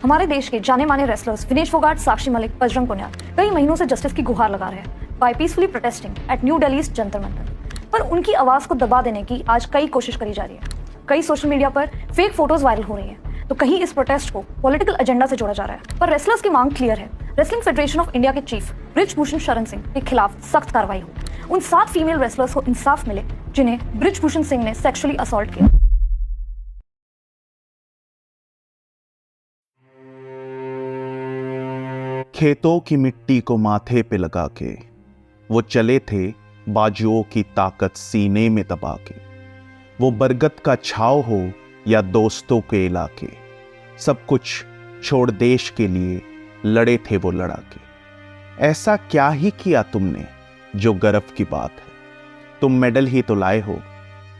हमारे देश के जाने माने रेसलर्स विनेश फोगाट, साक्षी मलिक, बजरंग पुनिया कई महीनों से जस्टिस की गुहार लगा रहे हैं by peacefully protesting at New Delhi Jantar Mantar. पर उनकी आवाज को दबा देने की आज कई कोशिश करी जा रही है। कई सोशल मीडिया पर फेक फोटोज वायरल हो रही हैं, तो कहीं इस प्रोटेस्ट को पॉलिटिकल एजेंडा से जोड़ा जा रहा है। पर रेसलर्स की मांग क्लियर है, रेसलिंग फेडरेशन ऑफ इंडिया के चीफ बृजभूषण शरण सिंह के खिलाफ सख्त कार्रवाई हो। उन 7 फीमेल रेसलर्स को इंसाफ मिले जिन्हें बृजभूषण सिंह ने सेक्सुअली असॉल्ट किया। खेतों की मिट्टी को माथे पे लगा के वो चले थे बाजुओं की ताकत सीने में दबा के। वो बरगद का छाव हो या दोस्तों के इलाके, सब कुछ छोड़ देश के लिए लड़े थे वो लड़ा के। ऐसा क्या ही किया तुमने जो गर्व की बात है, तुम मेडल ही तो लाए हो,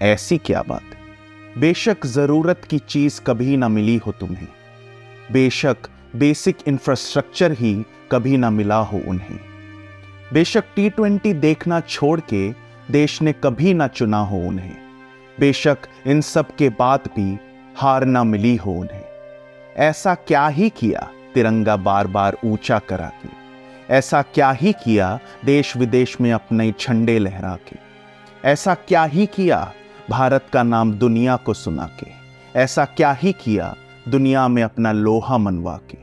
ऐसी क्या बात है। बेशक जरूरत की चीज कभी ना मिली हो तुम्हें, बेशक बेसिक इंफ्रास्ट्रक्चर ही कभी ना मिला हो उन्हें, बेशक T20 देखना छोड़ के देश ने कभी ना चुना हो उन्हें, बेशक इन सब के बाद भी हार ना मिली हो उन्हें। ऐसा क्या ही किया तिरंगा बार बार ऊंचा करा के, ऐसा क्या ही किया देश विदेश में अपने झंडे लहरा के, ऐसा क्या ही किया भारत का नाम दुनिया को सुना के, ऐसा क्या ही किया दुनिया में अपना लोहा मनवा के।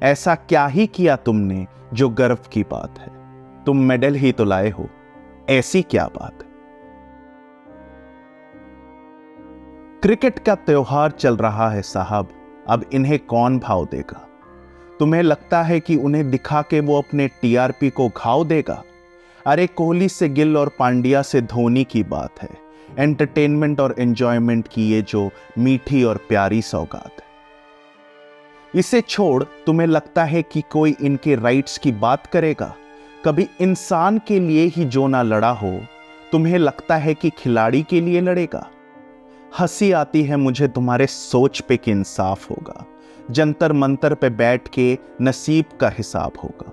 ऐसा क्या ही किया तुमने जो गर्व की बात है, तुम मेडल ही तो लाए हो, ऐसी क्या बात है। क्रिकेट का त्योहार चल रहा है साहब, अब इन्हें कौन भाव देगा। तुम्हें लगता है कि उन्हें दिखा के वो अपने TRP को घाव देगा। अरे कोहली से गिल और पांड्या से धोनी की बात है, एंटरटेनमेंट और एंजॉयमेंट की ये जो मीठी और प्यारी सौगात है। इसे छोड़ तुम्हें लगता है कि कोई इनके राइट्स की बात करेगा। कभी इंसान के लिए ही जो ना लड़ा हो, तुम्हें लगता है कि खिलाड़ी के लिए लड़ेगा। हंसी आती है मुझे तुम्हारे सोच पे कि इंसाफ होगा, जंतर मंतर पे बैठ के नसीब का हिसाब होगा।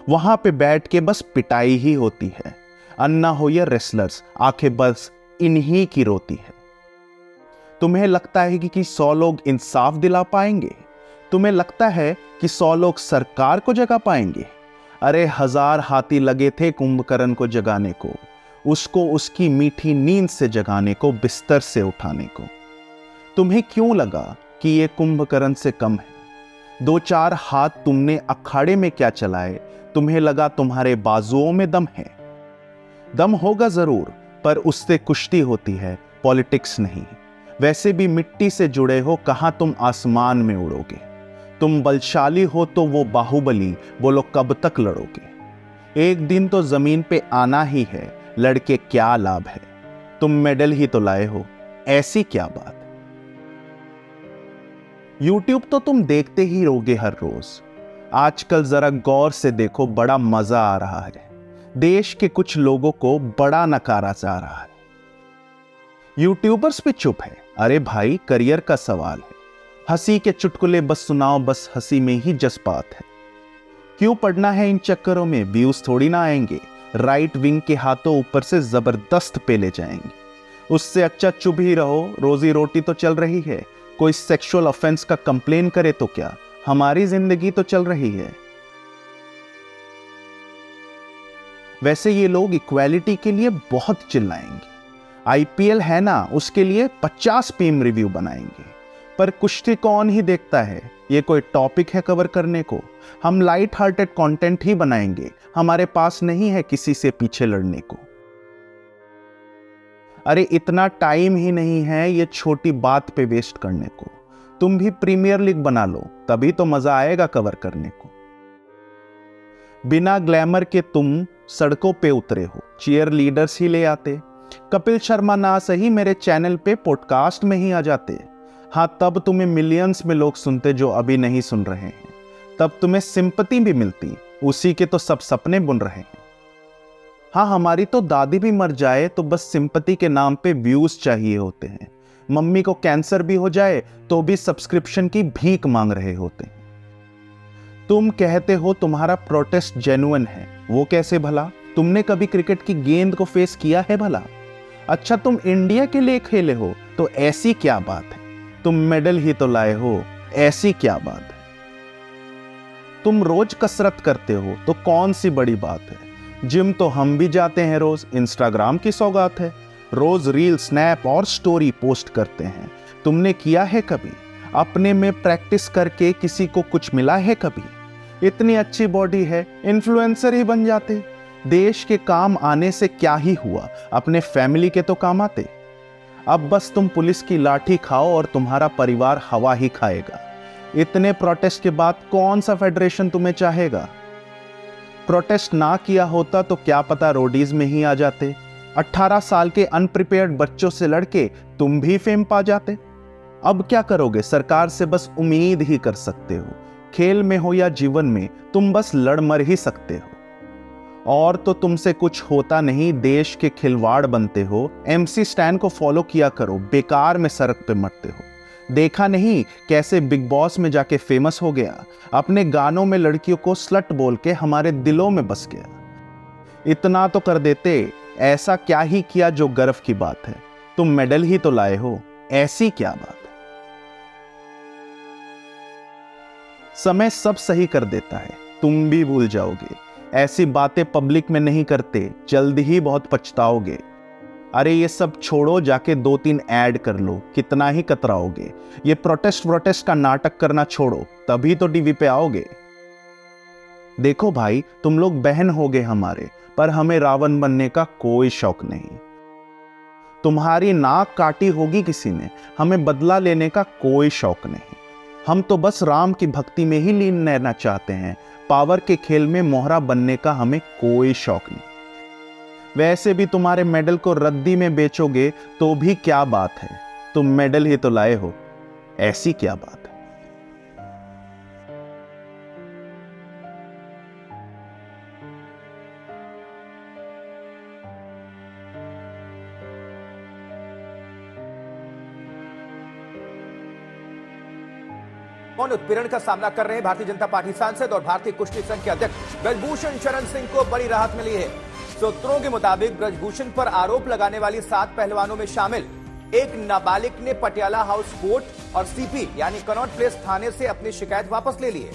वहां पे बैठ के बस पिटाई ही होती है, अन्ना हो या रेसलर्स, आंखें बस इन्हीं की रोती है। तुम्हें लगता है कि 100 लोग इंसाफ दिला पाएंगे, तुम्हें लगता है कि 100 लोग सरकार को जगा पाएंगे। अरे 1000 हाथी लगे थे कुंभकर्ण को जगाने को, उसको उसकी मीठी नींद से जगाने को, बिस्तर से उठाने को। तुम्हें क्यों लगा कि ये कुंभकर्ण से कम है। 2-4 हाथ तुमने अखाड़े में क्या चलाए, तुम्हें लगा तुम्हारे बाजुओं में दम है। दम होगा जरूर, पर उससे कुश्ती होती है, पॉलिटिक्स नहीं। वैसे भी मिट्टी से जुड़े हो, कहां तुम आसमान में उड़ोगे। तुम बलशाली हो तो वो बाहुबली, बोलो कब तक लड़ोगे। एक दिन तो जमीन पे आना ही है, लड़के क्या लाभ है। तुम मेडल ही तो लाए हो, ऐसी क्या बात। यूट्यूब तो तुम देखते ही रहोगे हर रोज। आजकल जरा गौर से देखो, बड़ा मजा आ रहा है। देश के कुछ लोगों को बड़ा नकारा जा रहा है। यूट्यूबर्स भी चुप है। अरे भाई, करियर का सवाल है। हंसी के चुटकुले बस सुनाओ, बस हंसी में ही जज्बात है। क्यों पढ़ना है इन चक्करों में, व्यूज थोड़ी ना आएंगे। राइट विंग के हाथों ऊपर से जबरदस्त पे ले जाएंगे। उससे अच्छा चुप ही रहो, रोजी रोटी तो चल रही है। कोई सेक्सुअल ऑफेंस का कंप्लेन करे तो क्या, हमारी जिंदगी तो चल रही है। वैसे ये लोग इक्वालिटी के लिए बहुत चिल्लाएंगे। IPL है ना, उसके लिए 50 पीएम रिव्यू बनाएंगे। पर कुश्ती कौन ही देखता है, ये कोई टॉपिक है कवर करने को। हम लाइट हार्टेड कंटेंट ही बनाएंगे, हमारे पास नहीं है किसी से पीछे लड़ने को। अरे इतना टाइम ही नहीं है ये छोटी बात पे वेस्ट करने को। तुम भी प्रीमियर लीग बना लो, तभी तो मजा आएगा कवर करने को। बिना ग्लैमर के तुम सड़कों पे उतरे हो, चीयर लीडर्स ही ले आते। कपिल शर्मा ना सही मेरे चैनल पे पॉडकास्ट में ही आ जाते। हाँ, तब तुम्हें मिलियंस में लोग सुनते जो अभी नहीं सुन रहे हैं। तब तुम्हें सिंपैथी भी मिलती, उसी के तो सब सपने बुन रहे हैं। हाँ, हमारी तो दादी भी मर जाए तो बस सिंपैथी के नाम पे व्यूज चाहिए होते हैं। मम्मी को कैंसर भी हो जाए तो भी सब्सक्रिप्शन की भीख मांग रहे होते हैं। तुम कहते हो तुम्हारा प्रोटेस्ट जेन्युइन है, वो कैसे भला। तुमने कभी क्रिकेट की गेंद को फेस किया है भला। अच्छा, तुम इंडिया के लिए खेले हो तो ऐसी क्या बात है। तुम मेडल ही तो लाए हो, ऐसी क्या बात है। तुम रोज कसरत करते हो तो कौन सी बड़ी बात है। जिम तो हम भी जाते हैं रोज, इंस्टाग्राम की सौगात है। रोज रील, स्नैप और स्टोरी पोस्ट करते हैं। तुमने किया है कभी? अपने में प्रैक्टिस करके किसी को कुछ मिला है कभी? इतनी अच्छी बॉडी है, इन्फ्लुएंसर ही बन जाते। देश के काम आने से क्या ही हुआ, अपने फैमिली के तो काम आते। अब बस तुम पुलिस की लाठी खाओ और तुम्हारा परिवार हवा ही खाएगा। इतने प्रोटेस्ट के बाद कौन सा फेडरेशन तुम्हें चाहेगा? प्रोटेस्ट ना किया होता तो क्या पता रोडीज में ही आ जाते। 18 साल के अनप्रिपेयर्ड बच्चों से लड़के तुम भी फेम पा जाते। अब क्या करोगे? सरकार से बस उम्मीद ही कर सकते हो। खेल में हो या जीवन में, तुम बस लड़ मर ही सकते हो। और तो तुमसे कुछ होता नहीं, देश के खिलवाड़ बनते हो। MC स्टैन को फॉलो किया करो, बेकार में सड़क पे मरते हो। देखा नहीं कैसे बिग बॉस में जाके फेमस हो गया? अपने गानों में लड़कियों को स्लट बोल के हमारे दिलों में बस गया। इतना तो कर देते, ऐसा क्या ही किया जो गर्व की बात है? तुम मेडल ही तो लाए हो, ऐसी क्या बात है? समय सब सही कर देता है, तुम भी भूल जाओगे। ऐसी बातें पब्लिक में नहीं करते, जल्द ही बहुत पछताओगे। अरे ये सब छोड़ो, जाके 2-3 ऐड कर लो, कितना ही कतराओगे। ये प्रोटेस्ट का नाटक करना छोड़ो, तभी तो टीवी पे आओगे। देखो भाई, तुम लोग बहन होगे हमारे, पर हमें रावण बनने का कोई शौक नहीं। तुम्हारी नाक काटी होगी किसी ने, हमें बदला लेने का कोई शौक नहीं। हम तो बस राम की भक्ति में ही लीन रहना चाहते हैं। पावर के खेल में मोहरा बनने का हमें कोई शौक नहीं। वैसे भी तुम्हारे मेडल को रद्दी में बेचोगे तो भी क्या बात है, तुम मेडल ही तो लाए हो, ऐसी क्या बात है? कौन उत्पीड़न का सामना कर रहे हैं भारतीय जनता पार्टी सांसद और भारतीय कुश्ती संघ के अध्यक्ष ब्रजभूषण शरण सिंह को बड़ी राहत मिली है। सूत्रों के मुताबिक ब्रजभूषण पर आरोप लगाने वाली 7 पहलवानों में शामिल एक नाबालिग ने पटियाला हाउस कोर्ट और CP यानी कनॉट प्लेस थाने से अपनी शिकायत वापस ले ली है।